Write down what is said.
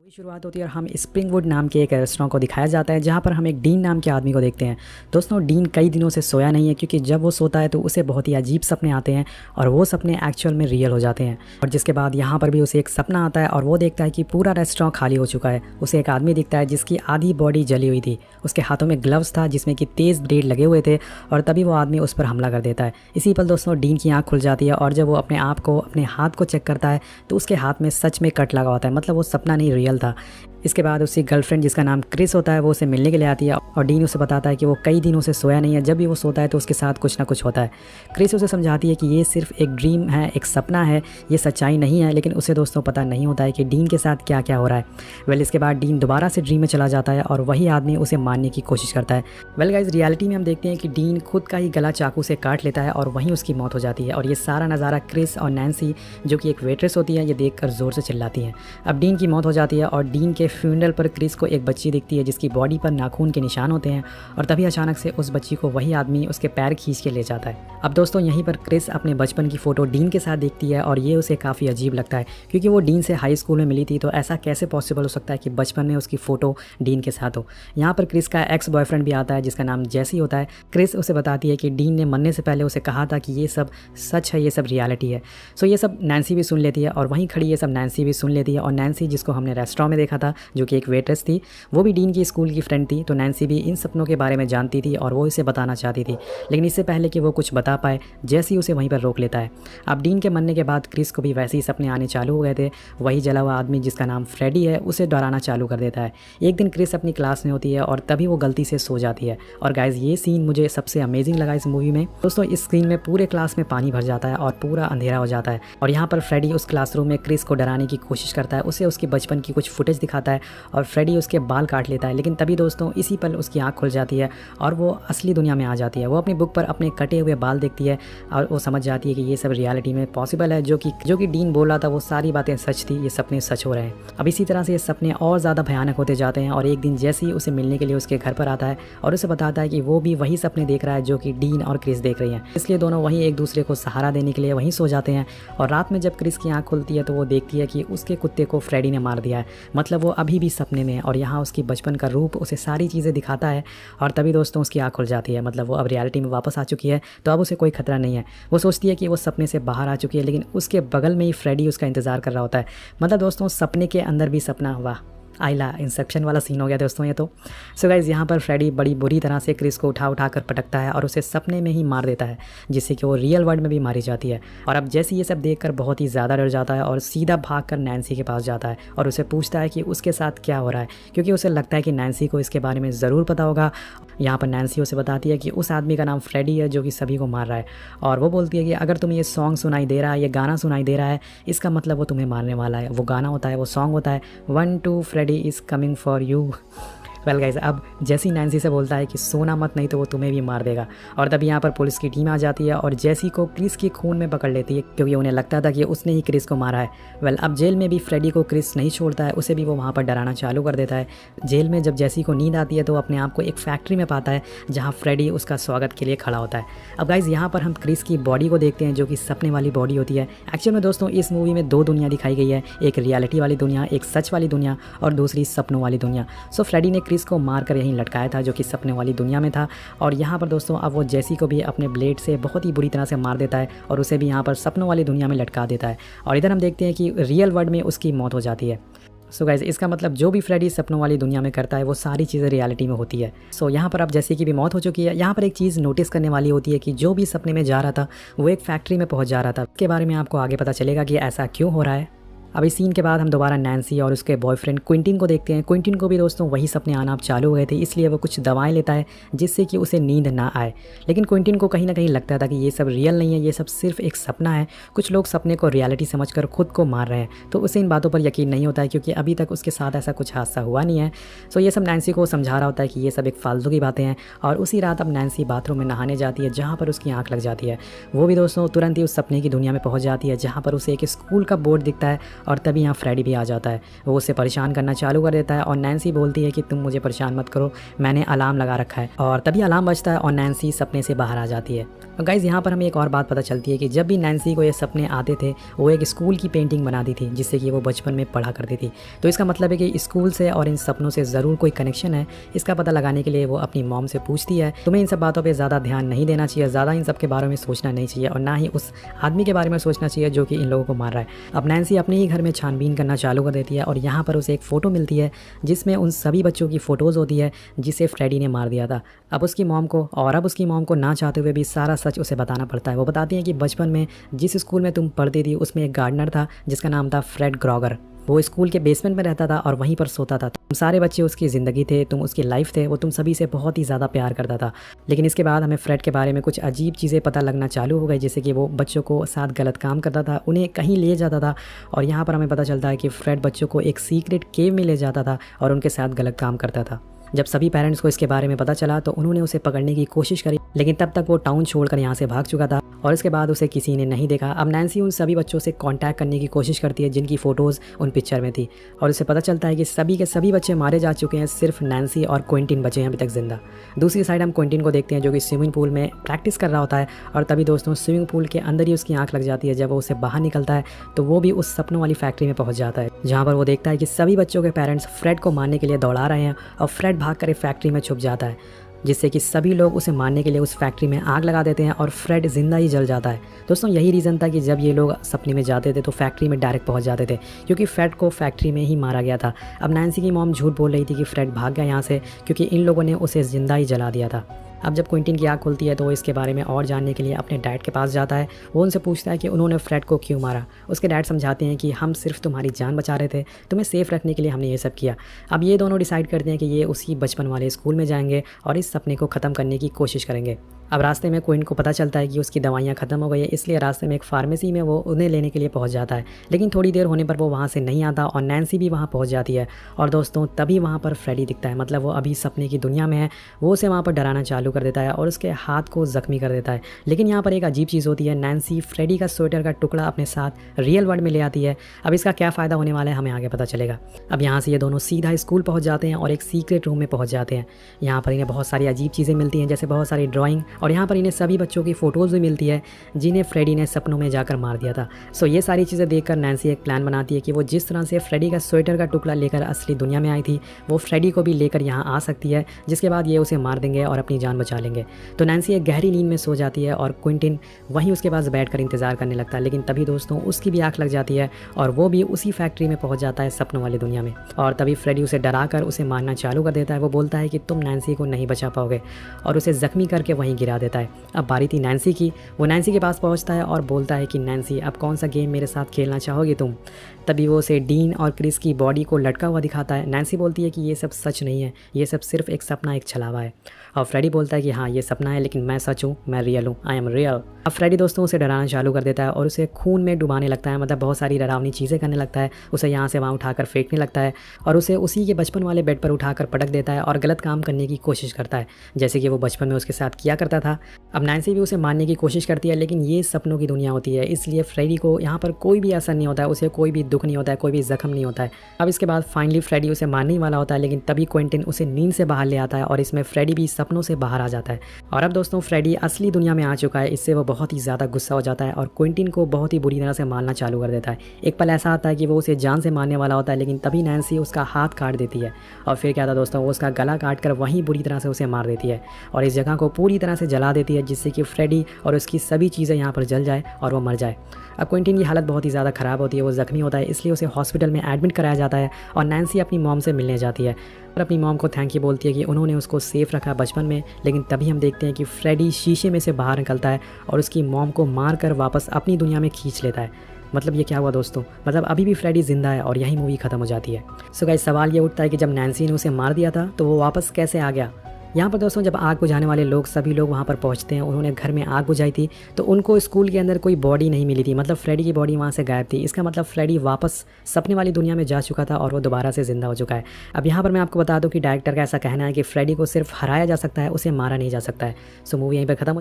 वही शुरुआत होती है और हम स्प्रिंगवुड नाम के एक रेस्टोरेंट को दिखाया जाता है जहाँ पर हम एक डीन नाम के आदमी को देखते हैं। दोस्तों, डीन कई दिनों से सोया नहीं है क्योंकि जब वो सोता है तो उसे बहुत ही अजीब सपने आते हैं और वो सपने एक्चुअल में रियल हो जाते हैं। और जिसके बाद यहाँ पर भी उसे एक सपना आता है और वो देखता है कि पूरा रेस्टोरेंट खाली हो चुका है। उसे एक आदमी दिखता है जिसकी आधी बॉडी जली हुई थी, उसके हाथों में ग्लव्स था जिसमें कि तेज़ ब्लेड लगे हुए थे और तभी वो आदमी उस पर हमला कर देता है। इसी पर दोस्तों डीन की आँख खुल जाती है और जब वो अपने आप को अपने हाथ को चेक करता है तो उसके हाथ में सच में कट लगा होता है, मतलब वो सपना नहीं रियल था। इसके बाद उसकी गर्लफ्रेंड जिसका नाम क्रिस होता है वो उसे मिलने के लिए आती है और डीन उसे बताता है कि वो कई दिनों से सोया नहीं है, जब भी वो सोता है तो उसके साथ कुछ ना कुछ होता है। क्रिस उसे समझाती है कि ये सिर्फ एक ड्रीम है, एक सपना है, ये सच्चाई नहीं है। लेकिन उसे दोस्तों पता नहीं होता है कि डीन के साथ क्या क्या हो रहा है। इसके बाद डीन दोबारा से ड्रीम में चला जाता है और वही आदमी उसे मारने की कोशिश करता है। गाइस, रियलिटी में हम देखते हैं कि डीन खुद का ही गला चाकू से काट लेता है और वहीं उसकी मौत हो जाती है। और ये सारा नज़ारा क्रिस और नैन्सी जो कि एक वेट्रेस होती है ये देखकर ज़ोर से चिल्लाती हैं। अब डीन की मौत हो जाती है और डीन के फ्यूनरल पर क्रिस को एक बच्ची दिखती है जिसकी बॉडी पर नाखून के निशान होते हैं और तभी अचानक से उस बच्ची को वही आदमी उसके पैर खींच के ले जाता है। अब दोस्तों यहीं पर क्रिस अपने बचपन की फ़ोटो डीन के साथ देखती है और ये उसे काफ़ी अजीब लगता है क्योंकि वो डीन से हाई स्कूल में मिली थी, तो ऐसा कैसे पॉसिबल हो सकता है कि बचपन में उसकी फ़ोटो डीन के साथ हो। यहाँ पर क्रिस का एक्स बॉयफ्रेंड भी आता है जिसका नाम जैसी होता है। क्रिस उसे बताती है कि डीन ने मरने से पहले उसे कहा था कि ये सब सच है, ये सब रियलिटी है। सो ये सब नैन्सी भी सुन लेती है और वहीं खड़ी ये सब नैन्सी भी सुन लेती है। और नैन्सी जिसको हमने रेस्टोरेंट में देखा था जो कि एक वेट्रेस थी, वो भी डीन की स्कूल की फ्रेंड थी, तो नैन्सी भी इन सपनों के बारे में जानती थी और वो इसे बताना चाहती थी। लेकिन इससे पहले कि वो कुछ बता पाए जैसी उसे वहीं पर रोक लेता है। अब डीन के मरने के बाद क्रिस को भी वैसे ही सपने आने चालू हो गए थे। वही जला हुआ आदमी जिसका नाम फ्रेडी है उसे डराना चालू कर देता है। एक दिन क्रिस अपनी क्लास में होती है और तभी वो गलती से सो जाती है। और गाइज, ये सीन मुझे सबसे अमेजिंग लगा इस मूवी में। दोस्तों, इस सीन में पूरे क्लास में पानी भर जाता है और पूरा अंधेरा हो जाता है और यहाँ पर फ्रेडी उस क्लासरूम में क्रिस को डराने की कोशिश करता है। उसे उसके बचपन की कुछ फुटेज दिखाता है और फ्रेडी उसके बाल काट लेता है। लेकिन तभी दोस्तों इसी पल उसकी आँख खुल जाती है और वो असली दुनिया में आ जाती है। वो अपनी बुक पर अपने कटे हुए बाल देखती है और वो समझ जाती है कि ये सब रियलिटी में पॉसिबल है। जो कि डीन बोल रहा था वो सारी बातें सच थी, ये सपने सच हो रहे हैं। अब इसी तरह से ये सपने और ज़्यादा भयानक होते जाते हैं और एक दिन जैसे ही उसे मिलने के लिए उसके घर पर आता है और उसे बताता है कि वो भी वही सपने देख रहा है जो कि डीन और क्रिस देख रही हैं। इसलिए दोनों वहीं एक दूसरे को सहारा देने के लिए वहीं सो जाते हैं। और रात में जब क्रिस की आँख खुलती है तो वो देखती है कि उसके कुत्ते को फ्रेडी ने मार दिया है, मतलब वो अभी भी सपने में है और यहाँ उसकी बचपन का रूप उसे सारी चीज़ें दिखाता है। और तभी दोस्तों उसकी आँख खुल जाती है, मतलब वो अब रियलिटी में वापस आ चुकी है, तो अब उसे कोई खतरा नहीं है। वो सोचती है कि वो सपने से बाहर आ चुकी है, लेकिन उसके बगल में ही फ्रेडी उसका इंतज़ार कर रहा होता है। मतलब दोस्तों सपने के अंदर भी सपना हुआ। आइला इंसेप्शन वाला सीन हो गया दोस्तों ये तो। सो गाइज़, यहाँ पर फ्रेडी बड़ी बुरी तरह से क्रिस को उठा कर पटकता है और उसे सपने में ही मार देता है, जिससे कि वो रियल वर्ल्ड में भी मारी जाती है। और अब जैसे ये सब देखकर बहुत ही ज़्यादा डर जाता है और सीधा भागकर नैन्सी के पास जाता है और उसे पूछता है कि उसके साथ क्या हो रहा है, क्योंकि उसे लगता है कि नैन्सी को इसके बारे में ज़रूर पता होगा। यहाँ पर नैन्सी उसे बताती है कि उस आदमी का नाम फ्रेडी है जो कि सभी को मार रहा है। और वो बोलती है कि अगर तुम्हें ये सॉन्ग सुनाई दे रहा है, ये गाना सुनाई दे रहा है, इसका मतलब वो तुम्हें मारने वाला है। वो गाना होता है, वो सॉन्ग होता है 1 2 Freddy is coming for you. Guys, अब जैसी नैन्सी से बोलता है कि सोना मत, नहीं तो वो तुम्हें भी मार देगा। और तभी यहाँ पर पुलिस की टीम आ जाती है और जैसी को क्रिस के खून में पकड़ लेती है क्योंकि उन्हें लगता था कि उसने ही क्रिस को मारा है। अब जेल में भी फ्रेडी को क्रिस नहीं छोड़ता है, उसे भी वो वहाँ पर डराना चालू कर देता है। जेल में जब जैसी को नींद आती है तो अपने आप को एक फैक्ट्री में पाता है जहाँ फ्रेडी उसका स्वागत के लिए खड़ा होता है। अब गाइज, यहाँ पर हम क्रिस की बॉडी को देखते हैं जो कि सपने वाली बॉडी होती है। एक्चुअल में दोस्तों इस मूवी में 2 दुनिया दिखाई गई है, एक रियलिटी वाली दुनिया, एक सच वाली दुनिया और दूसरी सपनों वाली दुनिया। सो फ्रेडी ने क्रिस को मारकर यहीं लटकाया था जो कि सपने वाली दुनिया में था। और यहाँ पर दोस्तों अब वो जैसी को भी अपने ब्लेड से बहुत ही बुरी तरह से मार देता है और उसे भी यहाँ पर सपनों वाली दुनिया में लटका देता है। और इधर हम देखते हैं कि रियल वर्ल्ड में उसकी मौत हो जाती है। सो गाइज, इसका मतलब जो भी फ्रेडी सपनों वाली दुनिया में करता है वो सारी चीज़ें रियलिटी में होती है। सो यहाँ पर अब जैसे की भी मौत हो चुकी है। यहाँ पर एक चीज़ नोटिस करने वाली होती है कि जो भी सपने में जा रहा था वो एक फैक्ट्री में पहुँच जा रहा था। इसके बारे में आपको आगे पता चलेगा कि ऐसा क्यों हो रहा है। अब इस सीन के बाद हम दोबारा नैन्सी और उसके बॉयफ्रेंड क्विंटिन को देखते हैं। क्विंटिन को भी दोस्तों वही सपने आना चालू हो गए थे, इसलिए वो कुछ दवाएं लेता है जिससे कि उसे नींद ना आए। लेकिन क्विंटिन को कहीं ना कहीं लगता था कि ये सब रियल नहीं है, ये सब सिर्फ एक सपना है। कुछ लोग सपने को रियलिटी समझकर खुद को मार रहे हैं, तो उसे इन बातों पर यकीन नहीं होता है क्योंकि अभी तक उसके साथ ऐसा कुछ हादसा हुआ नहीं है। सो ये सब नैन्सी को समझा रहा होता है कि ये सब एक फालतू की बातें हैं। और उसी रात अब नैन्सी बाथरूम में नहाने जाती है जहाँ पर उसकी आँख लग जाती है। वो भी दोस्तों तुरंत ही उस सपने की दुनिया में पहुँच जाती है जहाँ पर उसे एक स्कूल का बोर्ड दिखता है और तभी यहाँ फ्रेडी भी आ जाता है। वो उससे परेशान करना चालू कर देता है और नैन्सी बोलती है कि तुम मुझे परेशान मत करो, मैंने अलार्म लगा रखा है। और तभी अलार्म बजता है और नैन्सी सपने से बाहर आ जाती है। और गाइज़ यहाँ पर हमें एक और बात पता चलती है कि जब भी नैन्सी को ये सपने आते थे वो एक स्कूल की पेंटिंग बनाती थी जिससे कि वो बचपन में पढ़ा करती थी। तो इसका मतलब है कि स्कूल से और इन सपनों से ज़रूर कोई कनेक्शन है। इसका पता लगाने के लिए वो अपनी मॉम से पूछती है। तुम्हें इन सब बातों पे ज़्यादा ध्यान नहीं देना चाहिए, ज़्यादा इन सब के बारे में सोचना नहीं चाहिए और ना ही उस आदमी के बारे में सोचना चाहिए जो कि इन लोगों को मार रहा है। अब नैन्सी अपने ही घर में छानबीन करना चालू कर देती है और यहाँ पर उसे एक फ़ोटो मिलती है जिसमें उन सभी बच्चों की फ़ोटोज़ होती है जिसे फ्रेडी ने मार दिया था। अब उसकी मॉम को ना चाहते हुए भी सारा सच उसे बताना पड़ता है। वो बताती हैं कि बचपन में जिस स्कूल में तुम पढ़ती थी उसमें एक गार्डनर था जिसका नाम था फ्रेड ग्रॉगर। वो स्कूल के बेसमेंट में रहता था और वहीं पर सोता था। तुम सारे बच्चे उसकी ज़िंदगी थे, तुम उसकी लाइफ थे, वो तुम सभी से बहुत ही ज़्यादा प्यार करता था। लेकिन इसके बाद हमें फ्रेड के बारे में कुछ अजीब चीज़ें पता लगना चालू हो गई, जैसे कि वो बच्चों को साथ गलत काम करता था, उन्हें कहीं ले जाता था। और यहाँ पर हमें पता चलता है कि फ्रेड बच्चों को एक सीक्रेट केव में ले जाता था और उनके साथ गलत काम करता था। जब सभी पेरेंट्स को इसके बारे में पता चला तो उन्होंने उसे पकड़ने की कोशिश करी, लेकिन तब तक वो टाउन छोड़कर यहाँ से भाग चुका था और इसके बाद उसे किसी ने नहीं देखा। अब नैन्सी उन सभी बच्चों से कांटेक्ट करने की कोशिश करती है जिनकी फ़ोटोज़ उन पिक्चर में थी और उसे पता चलता है कि सभी के सभी बच्चे मारे जा चुके हैं, सिर्फ नैन्सी और क्विंटिन बचे हैं अभी तक ज़िंदा। दूसरी साइड हम क्विंटिन को देखते हैं जो कि स्विमिंग पूल में प्रैक्टिस कर रहा होता है और तभी दोस्तों स्विमिंग पूल के अंदर ही उसकी आँख लग जाती है। जब वो उसे बाहर निकलता है तो वो भी उस सपनों वाली फैक्ट्री में पहुँच जाता है जहाँ पर वो देखता है कि सभी बच्चों के पेरेंट्स फ्रेड को मारने के लिए दौड़ा रहे हैं और फ्रेड भाग कर फैक्ट्री में छुप जाता है, जिससे कि सभी लोग उसे मारने के लिए उस फैक्ट्री में आग लगा देते हैं और फ्रेड जिंदा ही जल जाता है। दोस्तों यही रीज़न था कि जब ये लोग सपने में जाते थे तो फैक्ट्री में डायरेक्ट पहुंच जाते थे क्योंकि फ्रेड को फैक्ट्री में ही मारा गया था। अब नैन्सी की मॉम झूठ बोल रही थी कि फ्रेड भाग गया यहाँ से क्योंकि इन लोगों ने उसे ज़िंदा ही जला दिया था। अब जब क्विंटिन की आँख खुलती है तो वो इसके बारे में और जानने के लिए अपने डैड के पास जाता है। वो उनसे पूछता है कि उन्होंने फ्रेड को क्यों मारा। उसके डैड समझाते हैं कि हम सिर्फ तुम्हारी जान बचा रहे थे, तुम्हें सेफ रखने के लिए हमने ये सब किया। अब ये दोनों डिसाइड करते हैं कि ये उसी बचपन वाले स्कूल में जाएंगे और इस सपने को ख़त्म करने की कोशिश करेंगे। अब रास्ते में क्विंट को पता चलता है कि उसकी दवाइयाँ ख़त्म हो गई है, इसलिए रास्ते में एक फार्मेसी में वो उन्हें लेने के लिए पहुंच जाता है। लेकिन थोड़ी देर होने पर वो वहाँ से नहीं आता और नैन्सी भी वहाँ पहुँच जाती है। और दोस्तों तभी वहाँ पर फ्रेडी दिखता है, मतलब वो अभी सपने की दुनिया में है। वो उसे वहाँ पर डराना चालू कर देता है और उसके हाथ को ज़ख्मी कर देता है। लेकिन यहाँ पर एक अजीब चीज़ होती है, नैन्सी फ्रेडी का स्वेटर का टुकड़ा अपने साथ रियल वर्ल्ड में ले आती है। अब इसका क्या फ़ायदा होने वाला है हमें आगे पता चलेगा। अब यहाँ से ये दोनों सीधा स्कूल पहुँच जाते हैं और एक सीक्रेट रूम में पहुँच जाते हैं। यहाँ पर इन्हें बहुत सारी अजीब चीज़ें मिलती हैं, जैसे बहुत सारी ड्राइंग, और यहाँ पर इन्हें सभी बच्चों की फ़ोटोज़ भी मिलती है जिन्हें फ्रेडी ने सपनों में जाकर मार दिया था। सो ये सारी चीज़ें देखकर नैन्सी एक प्लान बनाती है कि वो जिस तरह से फ्रेडी का स्वेटर का टुकड़ा लेकर असली दुनिया में आई थी वो फ्रेडी को भी लेकर यहाँ आ सकती है, जिसके बाद ये उसे मार देंगे और अपनी जान बचा लेंगे। तो नैन्सी एक गहरी नींद में सो जाती है और क्विंटिन वहीं उसके पास बैठकर इंतज़ार करने लगता है। लेकिन तभी दोस्तों उसकी भी आँख लग जाती है और वो भी उसी फैक्ट्री में पहुँच जाता है सपनों वाली दुनिया में। और तभी फ्रेडी उसे डरा कर उसे मारना चालू कर देता है। वो बोलता है कि तुम नैन्सी को नहीं बचा पाओगे और उसे ज़ख्मी करके वहीं गिरा देता है। अब बारी थी नैन्सी की। वो नैन्सी के पास पहुंचता है और बोलता है कि नैन्सी अब कौन सा गेम मेरे साथ खेलना चाहोगी तुम। तभी वो उसे डीन और क्रिस की बॉडी को लटका हुआ दिखाता है। नैन्सी बोलती है कि ये सब सच नहीं है, ये सब सिर्फ एक सपना, एक छलावा है। और फ्रेडी बोलता है कि हाँ ये सपना है लेकिन मैं सच हूँ, मैं रियल हूँ, आई एम रियल। अब फ्रेडी दोस्तों उसे डराना चालू कर देता है और उसे खून में डुबाने लगता है, मतलब बहुत सारी डरावनी चीज़ें करने लगता है। उसे यहाँ से वहाँ उठाकर फेंकने लगता है और उसे उसी के बचपन वाले बेड पर उठाकर पटक देता है और गलत काम करने की कोशिश करता है जैसे कि वो बचपन में उसके साथ किया करता था। अब नैन्सी भी उसे मारने की कोशिश करती है, लेकिन ये सपनों की दुनिया होती है, इसलिए फ्रेडी को यहाँ पर कोई भी असर नहीं होता है, उसे कोई भी दुख नहीं होता है, कोई भी जख्म नहीं होता है। अब इसके बाद फाइनली फ्रेडी उसे मारने ही वाला होता है, लेकिन तभी क्विंटिन उसे नींद से बाहर ले आता है और इसमें फ्रेडी भी सपनों से बाहर आ जाता है। और अब दोस्तों फ्रेडी असली दुनिया में आ चुका है, इससे वो बहुत ही ज़्यादा गुस्सा हो जाता है और क्विंटिन को बहुत ही बुरी तरह से मारना चालू कर देता है। एक पल ऐसा आता है कि वो उसे जान से मारने वाला होता है, लेकिन तभी नैन्सी उसका हाथ काट देती है और फिर क्या था दोस्तों, वो उसका गला काट कर वहीं बुरी तरह से उसे मार देती है और इस जगह को पूरी तरह से जला देती है, जिससे कि फ्रेडी और उसकी सभी चीज़ें यहाँ पर जल जाए और वो मर जाए। अब क्विंटिन की हालत बहुत ही ज़्यादा ख़राब होती है, वो ज़ख्मी होता है, इसलिए उसे हॉस्पिटल में एडमिट कराया जाता है और नैन्सी अपनी मॉम से मिलने जाती है और अपनी मॉम को थैंक यू बोलती है कि उन्होंने उसको सेफ़ रखा बचपन में। लेकिन तभी हम देखते हैं कि फ्रेडी शीशे में से बाहर निकलता है और उसकी मॉम को मार कर वापस अपनी दुनिया में खींच लेता है। मतलब ये क्या हुआ दोस्तों, मतलब अभी भी फ्रेडी जिंदा है और यही मूवी ख़त्म हो जाती है। सो गाइस सवाल ये उठता है कि जब नैन्सी ने उसे मार दिया था तो वो वापस कैसे आ गया। यहाँ पर दोस्तों जब आग बुझाने वाले लोग सभी लोग वहाँ पर पहुँचते हैं, उन्होंने घर में आग बुझाई थी तो उनको स्कूल के अंदर कोई बॉडी नहीं मिली थी, मतलब फ्रेडी की बॉडी वहाँ से गायब थी। इसका मतलब फ्रेडी वापस सपने वाली दुनिया में जा चुका था और वो दोबारा से ज़िंदा हो चुका है। अब यहाँ पर मैं आपको बता दूँ कि डायरेक्टर का ऐसा कहना है कि फ्रेडी को सिर्फ हराया जा सकता है, उसे मारा नहीं जा सकता है। सो मूवी यहीं पर ख़त्म